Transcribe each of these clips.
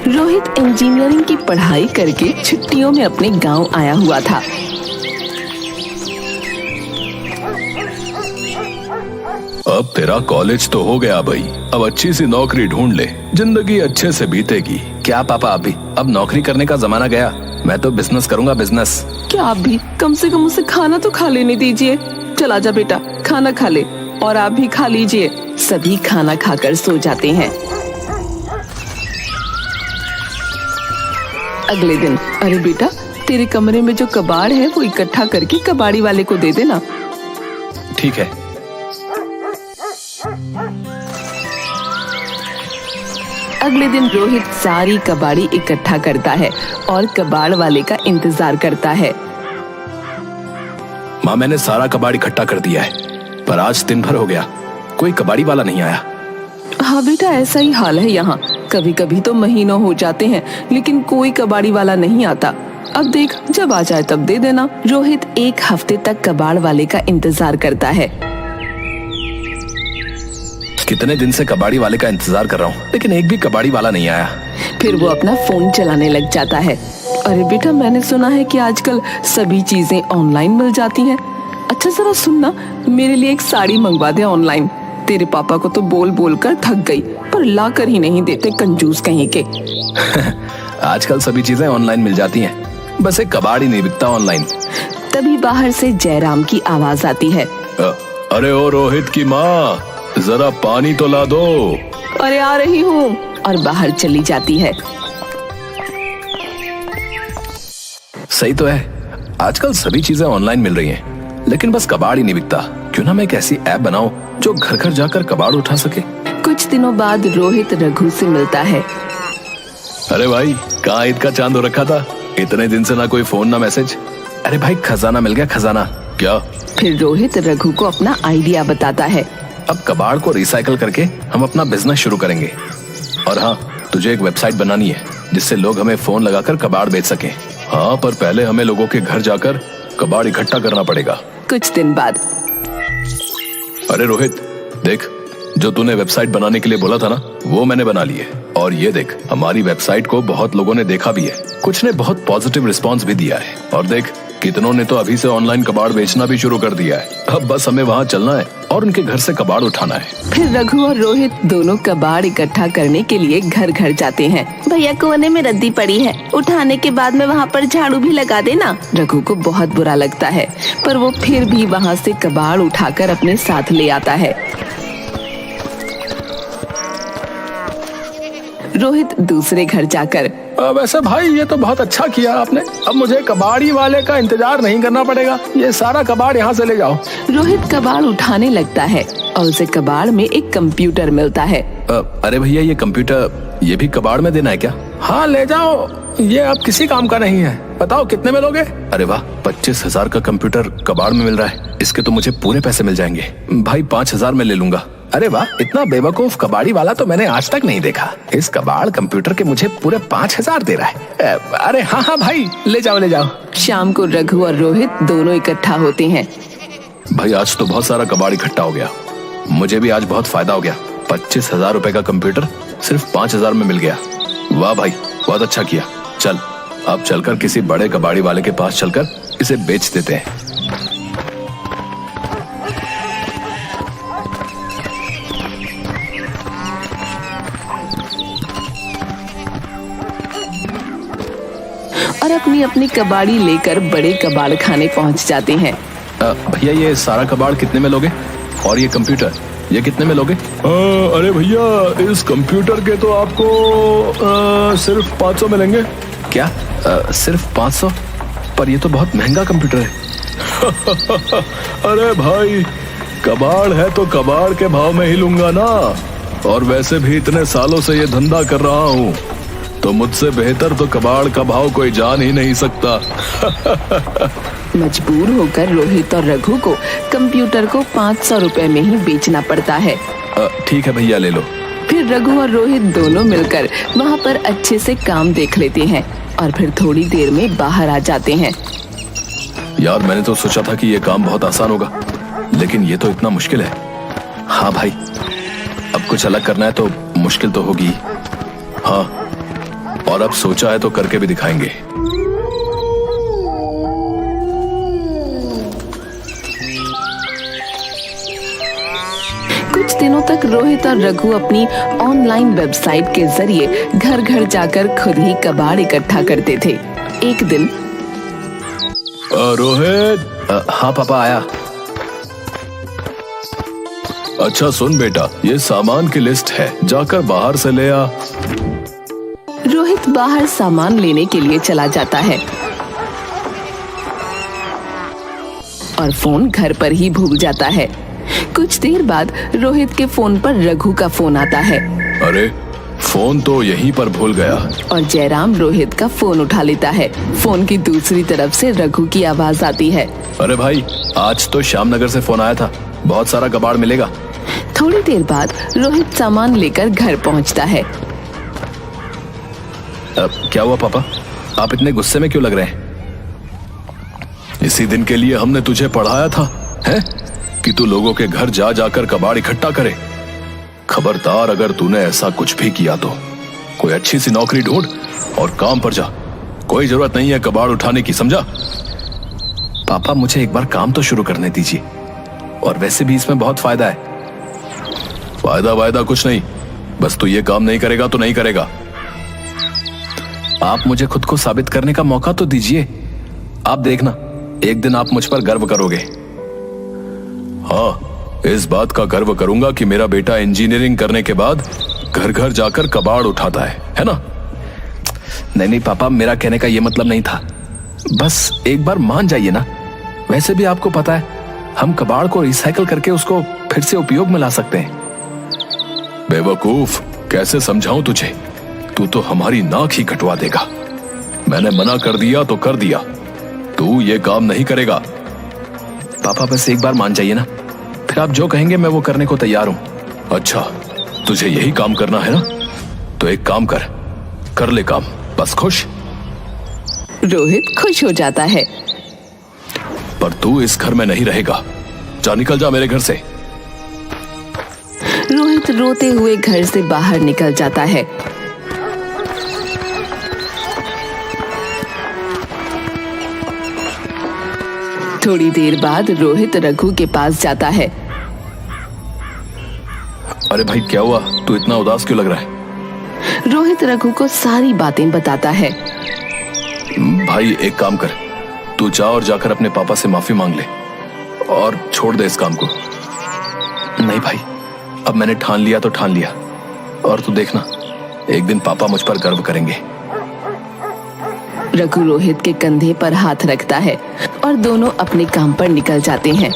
Rohit engineering की पढ़ाई करके छुट्टियों में अपने गांव आया हुआ था। अब तेरा कॉलेज तो हो गया भाई, अब अच्छी सी नौकरी ढूंढ ले, जिंदगी अच्छे से बीतेगी। क्या पापा, अभी अब नौकरी करने का जमाना गया, मैं तो बिजनेस करूंगा, बिजनेस। क्या आप भी कम से कम उसे खाना तो खा लेने दीजिए। चला जा बेटा, खाना खा ले, और आप भी खा लीजिए। सभी खाना खाकर सो जाते हैं। अगले दिन, अरे बेटा, तेरे कमरे में जो कबाड़ है वो इकट्ठा करके कबाड़ी वाले को दे देना। ठीक है। अगले दिन रोहित सारी कबाड़ी इकट्ठा करता है और कबाड़ वाले का इंतजार करता है। माँ, मैंने सारा कबाड़ इकट्ठा कर दिया है, पर आज दिन भर हो गया, कोई कबाड़ी वाला नहीं आया। हाँ बेटा, ऐसा ही हाल है यहाँ। कभी कभी तो महीनों हो जाते हैं लेकिन कोई कबाड़ी वाला नहीं आता। अब देख, जब आ जाए तब दे देना। रोहित एक हफ्ते तक कबाड़ वाले का इंतजार करता है। कितने दिन से कबाड़ी वाले का इंतजार कर रहा हूँ, लेकिन एक भी कबाड़ी वाला नहीं आया। फिर वो अपना फोन चलाने लग जाता है। अरे बेटा, मैंने सुना है कि आजकल सभी चीजें ऑनलाइन मिल जाती हैं। अच्छा जरा सुनना, मेरे लिए एक साड़ी मंगवा दे ऑनलाइन। तेरे पापा को तो बोल बोल कर थक गई, पर ला कर ही नहीं देते, कंजूस कहीं के। आजकल सभी चीजें ऑनलाइन मिल जाती हैं, बस एक कबाड़ ही नहीं बिकता ऑनलाइन। तभी बाहर से जयराम की आवाज आती है। अरे ओ रोहित की माँ, जरा पानी तो ला दो। अरे आ रही हूँ, और बाहर चली जाती है। सही तो है, आजकल सभी चीजें ऑनलाइन मिल रही हैं, लेकिन बस कबाड़ ही नहीं बिकता। क्यों ना मैं एक ऐसी ऐप बनाऊं जो घर घर जाकर कबाड़ उठा सके। कुछ दिनों बाद रोहित रघु से मिलता है। अरे भाई, कहाँ ईद का चांद हो रखा था? इतने दिन से ना कोई फोन ना मैसेज। अरे भाई, खजाना मिल गया, खजाना। क्या? फिर रोहित रघु को अपना आइडिया बताता है। अब कबाड़ को रिसाइकल करके हम अपना बिजनेस शुरू करेंगे। और हाँ, तुझे एक वेबसाइट बनानी है जिससे लोग हमें फोन लगाकर कबाड़ बेच सकें। हाँ, पर पहले हमें लोगों के घर जाकर कबाड़ इकट्ठा करना पड़ेगा। कुछ दिन बाद, अरे रोहित, देख, जो तूने वेबसाइट बनाने के लिए बोला था ना, वो मैंने बना ली है। और ये देख, हमारी वेबसाइट को बहुत लोगों ने देखा भी है, कुछ ने बहुत पॉजिटिव रिस्पांस भी दिया है। और देख, कितनों ने तो अभी से ऑनलाइन कबाड़ बेचना भी शुरू कर दिया है। अब बस हमें वहाँ चलना है और उनके घर से कबाड़ उठाना है। फिर रघु और रोहित दोनों कबाड़ इकट्ठा करने के लिए घर घर जाते हैं। भैया, कोने में रद्दी पड़ी है, उठाने के बाद में वहाँ पर झाड़ू भी लगा देना। रघु को बहुत बुरा लगता है, पर वो फिर भी वहाँ से कबाड़ उठाकर अपने साथ ले आता है। रोहित दूसरे घर जाकर, वैसे भाई, ये तो बहुत अच्छा किया आपने, अब मुझे कबाड़ी वाले का इंतजार नहीं करना पड़ेगा, ये सारा कबाड़ यहाँ से ले जाओ। रोहित कबाड़ उठाने लगता है और उसे कबाड़ में एक कंप्यूटर मिलता है। अरे भैया, ये कंप्यूटर ये भी कबाड़ में देना है क्या? हाँ, ले जाओ, ये अब किसी काम का नहीं है। बताओ कितने में लोगे? अरे वाह, 25,000 का कंप्यूटर कबाड़ में मिल रहा है, इसके तो मुझे पूरे पैसे मिल जाएंगे। भाई 5,000 में ले लूंगा। अरे वाह, इतना बेवकूफ कबाड़ी वाला तो मैंने आज तक नहीं देखा। इस कबाड़ कंप्यूटर के मुझे पूरे 5,000 दे रहा है। अरे हाँ हाँ भाई, ले जाओ ले जाओ। शाम को रघु और रोहित दोनों इकट्ठा होते हैं। भाई, आज तो बहुत सारा कबाड़ इकट्ठा हो गया, मुझे भी आज बहुत फायदा हो गया। 25,000 रुपए का कंप्यूटर सिर्फ 5,000 में मिल गया। वाह भाई, बहुत अच्छा किया। चल, अब चलकर किसी बड़े कबाड़ी वाले के पास चलकर इसे बेच देते हैं। और अपनी अपनी कबाड़ी लेकर बड़े कबाड़ खाने पहुंच जाते हैं। भैया, ये सारा कबाड़ कितने में लोगे? और ये कंप्यूटर, ये कितने में लोगे? अरे भैया, इस कंप्यूटर के तो आपको सिर्फ 500 मिलेंगे। क्या? सिर्फ 500? पर ये तो बहुत महंगा कंप्यूटर है। अरे भाई, कबाड़ है तो कबाड़ के भाव में ही लूंगा ना। और वैसे भी इतने सालों से ये धंधा कर रहा हूँ, तो मुझसे बेहतर तो कबाड़ का भाव कोई जान ही नहीं सकता। मजबूर होकर रोहित और रघु को कंप्यूटर को 500 रुपए में ही बेचना पड़ता है। ठीक है भैया, ले लो। फिर रघु और रोहित दोनों मिलकर वहाँ पर अच्छे से काम देख लेते हैं और फिर थोड़ी देर में बाहर आ जाते हैं। यार, मैंने तो सोचा था कि ये काम बहुत आसान होगा, लेकिन ये तो इतना मुश्किल है। हाँ भाई, अब कुछ अलग करना है तो मुश्किल तो होगी। हाँ, और अब सोचा है तो करके भी दिखाएंगे। कुछ दिनों तक रोहित और रघु अपनी ऑनलाइन वेबसाइट के जरिए घर घर जाकर खुद ही कबाड़ इकट्ठा करते थे। एक दिन रोहित। हाँ पापा, आया। अच्छा सुन बेटा, ये सामान की लिस्ट है, जाकर बाहर से ले आ। रोहित बाहर सामान लेने के लिए चला जाता है और फोन घर पर ही भूल जाता है। कुछ देर बाद रोहित के फोन पर रघु का फोन आता है। अरे, फोन तो यहीं पर भूल गया। और जयराम रोहित का फोन उठा लेता है। फोन की दूसरी तरफ से रघु की आवाज आती है। अरे भाई, आज तो श्यामनगर से फोन आया था, बहुत सारा कबाड़ मिलेगा। थोड़ी देर बाद रोहित सामान लेकर घर पहुंचता है। क्या हुआ पापा, आप इतने गुस्से में क्यों लग रहे हैं? इसी दिन के लिए हमने तुझे पढ़ाया था, हैं? कि तू लोगों के घर जा जाकर कबाड़ इकट्ठा करे। खबरदार, अगर तूने ऐसा कुछ भी किया तो कोई अच्छी सी नौकरी ढूंढ और काम पर जा। कोई जरूरत नहीं है कबाड़ उठाने की, समझा? पापा, मुझे एक बार काम तो शुरू करने दीजिए, और वैसे भी इसमें बहुत फायदा है। फायदा कुछ नहीं, बस तू ये काम नहीं करेगा तो नहीं करेगा। आप मुझे खुद को साबित करने का मौका तो दीजिए। आप देखना, एक दिन आप मुझ पर गर्व करोगे। हाँ, इस बात का गर्व करूंगा कि मेरा बेटा इंजीनियरिंग करने के बाद घर घर जाकर कबाड़ उठाता है ना? नहीं पापा, मेरा कहने का ये मतलब नहीं था। बस एक बार मान जाइए ना। वैसे भी आपको पता है, हम कबाड़ को रिसाइकल करके उसको फिर से उपयोग में ला सकते हैं। बेवकूफ, कैसे समझाऊं तुझे? तू तो हमारी नाक ही कटवा देगा। मैंने मना कर दिया तो कर दिया, तू ये काम नहीं करेगा। पापा, बस एक बार मान जाइए ना, फिर आप जो कहेंगे मैं वो करने को तैयार हूं। अच्छा, तुझे यही काम करना है ना? तो एक काम कर ले काम, बस खुश। रोहित खुश हो जाता है। पर तू इस घर में नहीं रहेगा, जा, निकल जा मेरे घर से। रोहित रोते हुए घर से बाहर निकल जाता है। थोड़ी देर बाद रोहित रघु के पास जाता है। अरे भाई, क्या हुआ? तू इतना उदास क्यों लग रहा है? रोहित रघु को सारी बातें बताता है। भाई एक काम कर, तू जा और जाकर अपने पापा से माफी मांग ले और छोड़ दे इस काम को। नहीं भाई, अब मैंने ठान लिया तो ठान लिया, और तू देखना, एक दिन पापा मुझ पर गर्व करेंगे। रघु रोहित के कंधे पर हाथ रखता है और दोनों अपने काम पर निकल जाते हैं।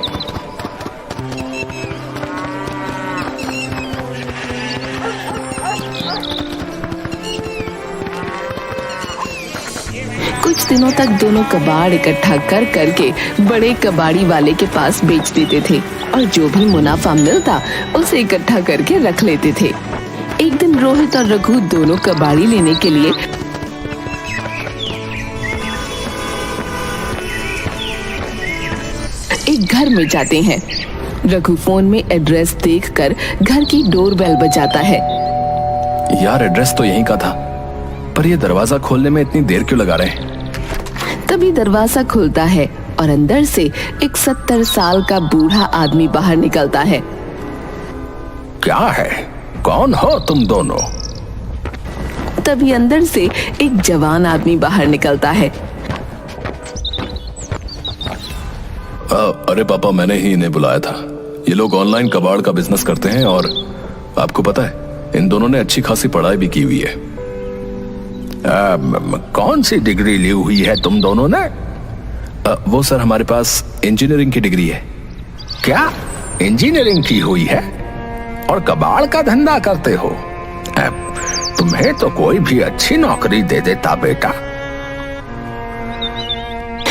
कुछ दिनों तक दोनों कबाड़ इकट्ठा कर करके बड़े कबाड़ी वाले के पास बेच देते थे और जो भी मुनाफा मिलता उसे इकट्ठा करके रख लेते थे। एक दिन रोहित और रघु दोनों कबाड़ी लेने के लिए एक घर में जाते हैं। रघु फोन में एड्रेस देखकर घर की डोरबेल बजाता है। यार, एड्रेस तो यहीं का था, पर ये दरवाजा खोलने में इतनी देर क्यों लगा रहे हैं? तभी दरवाजा खुलता है और अंदर से एक 70 साल का बूढ़ा आदमी बाहर निकलता है। क्या है? कौन हो तुम दोनों? तभी अंदर से एक जवान आदमी बाहर निकलता है। अरे पापा, मैंने ही इन्हें बुलाया था। ये लोग ऑनलाइन कबाड़ का बिजनेस करते हैं और आपको पता है, इन दोनों ने अच्छी खासी पढ़ाई भी की हुई है। कौन सी डिग्री ली हुई है तुम दोनों ने? वो सर, हमारे पास इंजीनियरिंग की डिग्री है। क्या इंजीनियरिंग की हुई है और कबाड़ का धंधा करते हो? तुम्हें तो कोई भी अच्छी नौकरी दे देता बेटा।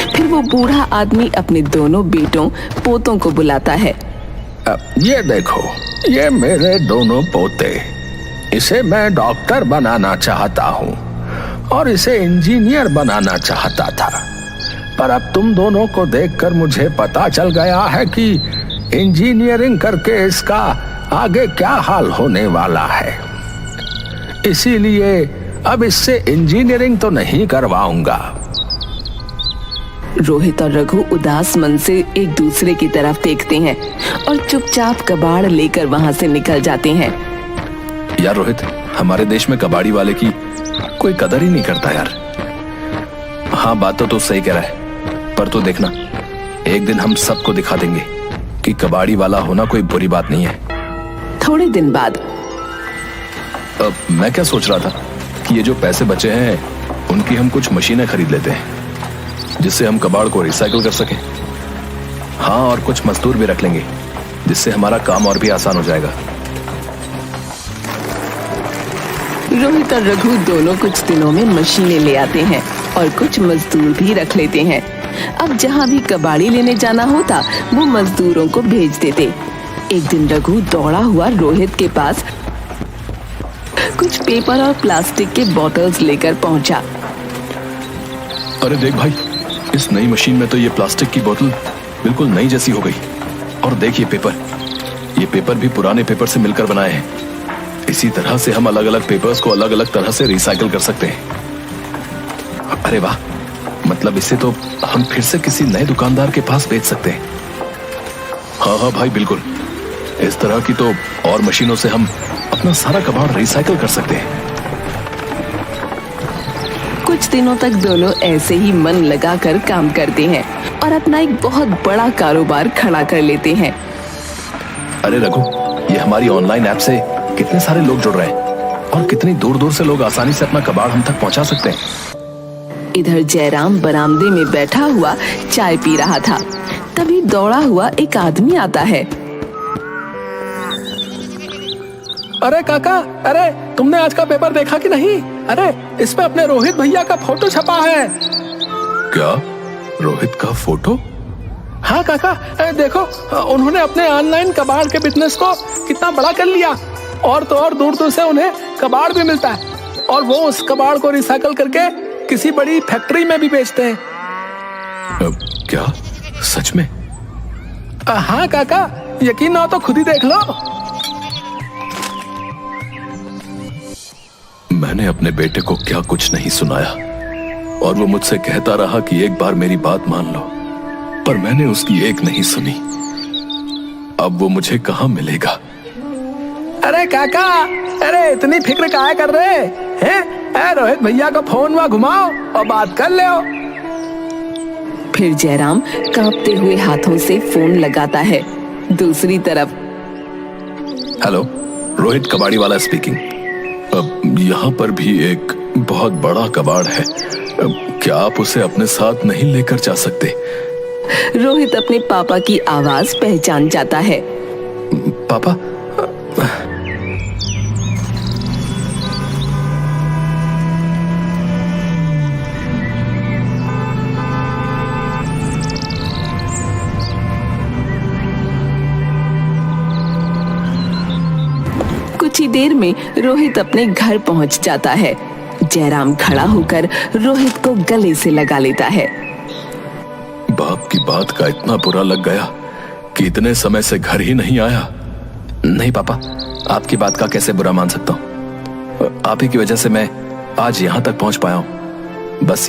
फिर वो बूढ़ा आदमी अपने दोनों बेटों पोतों को बुलाता है। ये देखो, ये मेरे दोनों पोते। इसे मैं डॉक्टर बनाना चाहता हूँ और इसे इंजीनियर बनाना चाहता था, पर अब तुम दोनों को देखकर मुझे पता चल गया है कि इंजीनियरिंग करके इसका आगे क्या हाल होने वाला है, इसीलिए अब इससे इंजीनियरिंग तो नहीं करवाऊंगा। रोहित और रघु उदास मन से एक दूसरे की तरफ देखते हैं और चुपचाप कबाड़ लेकर वहां से निकल जाते हैं। यार रोहित, हमारे देश में कबाड़ी वाले की कोई कदर ही नहीं करता यार। हाँ, बात तो सही कह रहा है, पर तो देखना, एक दिन हम सबको दिखा देंगे कि कबाड़ी वाला होना कोई बुरी बात नहीं है। थोड़े दिन बाद अब मैं क्या सोच रहा था कि ये जो पैसे बचे हैं उनकी हम कुछ मशीनें खरीद लेते हैं जिससे हम कबाड़ को रिसाइकिल कर सकें। हाँ, और कुछ मजदूर भी रख लेंगे जिससे हमारा काम और भी आसान हो जाएगा। रोहित और रघु दोनों कुछ दिनों में मशीनें ले आते हैं और कुछ मजदूर भी रख लेते हैं। अब जहाँ भी कबाड़ी लेने जाना होता वो मजदूरों को भेज देते। एक दिन रघु दौड़ा हुआ रोहित के पास कुछ पेपर और प्लास्टिक के बोतल्स लेकर पहुंचा। अरे देख भाई, इस नई मशीन में तो ये प्लास्टिक की बोतल बिल्कुल नई जैसी हो गई। और देख ये पेपर भी पुराने पेपर से मिलकर बनाए हैं। इसी तरह से हम अलग अलग पेपर्स को अलग अलग तरह से रिसाइकिल कर सकते हैं। अरे वाह, मतलब इससे तो हम फिर से किसी नए दुकानदार के पास बेच सकते हैं। हाँ भाई, बिल्कुल। इस तरह की तो और मशीनों से हम अपना सारा कबाड़ रिसाइकिल कर सकते हैं। कुछ दिनों तक दोनों ऐसे ही मन लगाकर काम करते हैं और अपना एक बहुत बड़ा कारोबार खड़ा कर लेते हैं। अरे रघु, ये हमारी ऑनलाइन ऐप से कितने सारे लोग जुड़ रहे हैं और कितनी दूर दूर से लोग आसानी से अपना कबाड़ हम तक पहुंचा सकते हैं। इधर जयराम बरामदे में बैठा हुआ चाय पी रहा था। तभी दौड़ा हुआ एक आदमी आता है। अरे काका, अरे तुमने आज का पेपर देखा कि नहीं? अरे इसमें अपने रोहित भैया का फोटो छपा है। क्या? रोहित का फोटो? हाँ काका, देखो उन्होंने अपने ऑनलाइन कबाड़ के बिजनेस को कितना बड़ा कर लिया। और तो और दूर दूर से उन्हें कबाड़ भी मिलता है और वो उस कबाड़ को रिसाइकल करके किसी बड़ी फैक्ट्री में भी बेचते हैं। क्या? सच में? हाँ काका, यकीन ना हो तो खुद ही देख लो। मैंने अपने बेटे को क्या कुछ नहीं सुनाया और वो मुझसे कहता रहा कि एक बार मेरी बात मान लो, पर मैंने उसकी एक नहीं सुनी। अब वो मुझे कहाँ मिलेगा? अरे काका, अरे इतनी फिक्र काहे कर रहे हैं? रोहित भैया का फोन वहां घुमाओ और बात कर ले। फिर जयराम कांपते हुए हाथों से फोन लगाता है। दूसरी तरफ, हेलो, रोहित कबाड़ी वाला स्पीकिंग। अब यहाँ पर भी एक बहुत बड़ा कबाड़ है। क्या आप उसे अपने साथ नहीं लेकर जा सकते? रोहित अपने पापा की आवाज पहचान जाता है। पापा? कुछ ही देर में रोहित अपने घर पहुंच जाता है। जयराम खड़ा होकर रोहित को गले से लगा लेता है। बाप की बात का इतना बुरा लग गया कि इतने समय से घर ही नहीं आया। नहीं पापा, आपकी बात का कैसे बुरा मान सकता हूँ? आप ही की वजह से मैं आज यहाँ तक पहुँच पाया हूँ। बस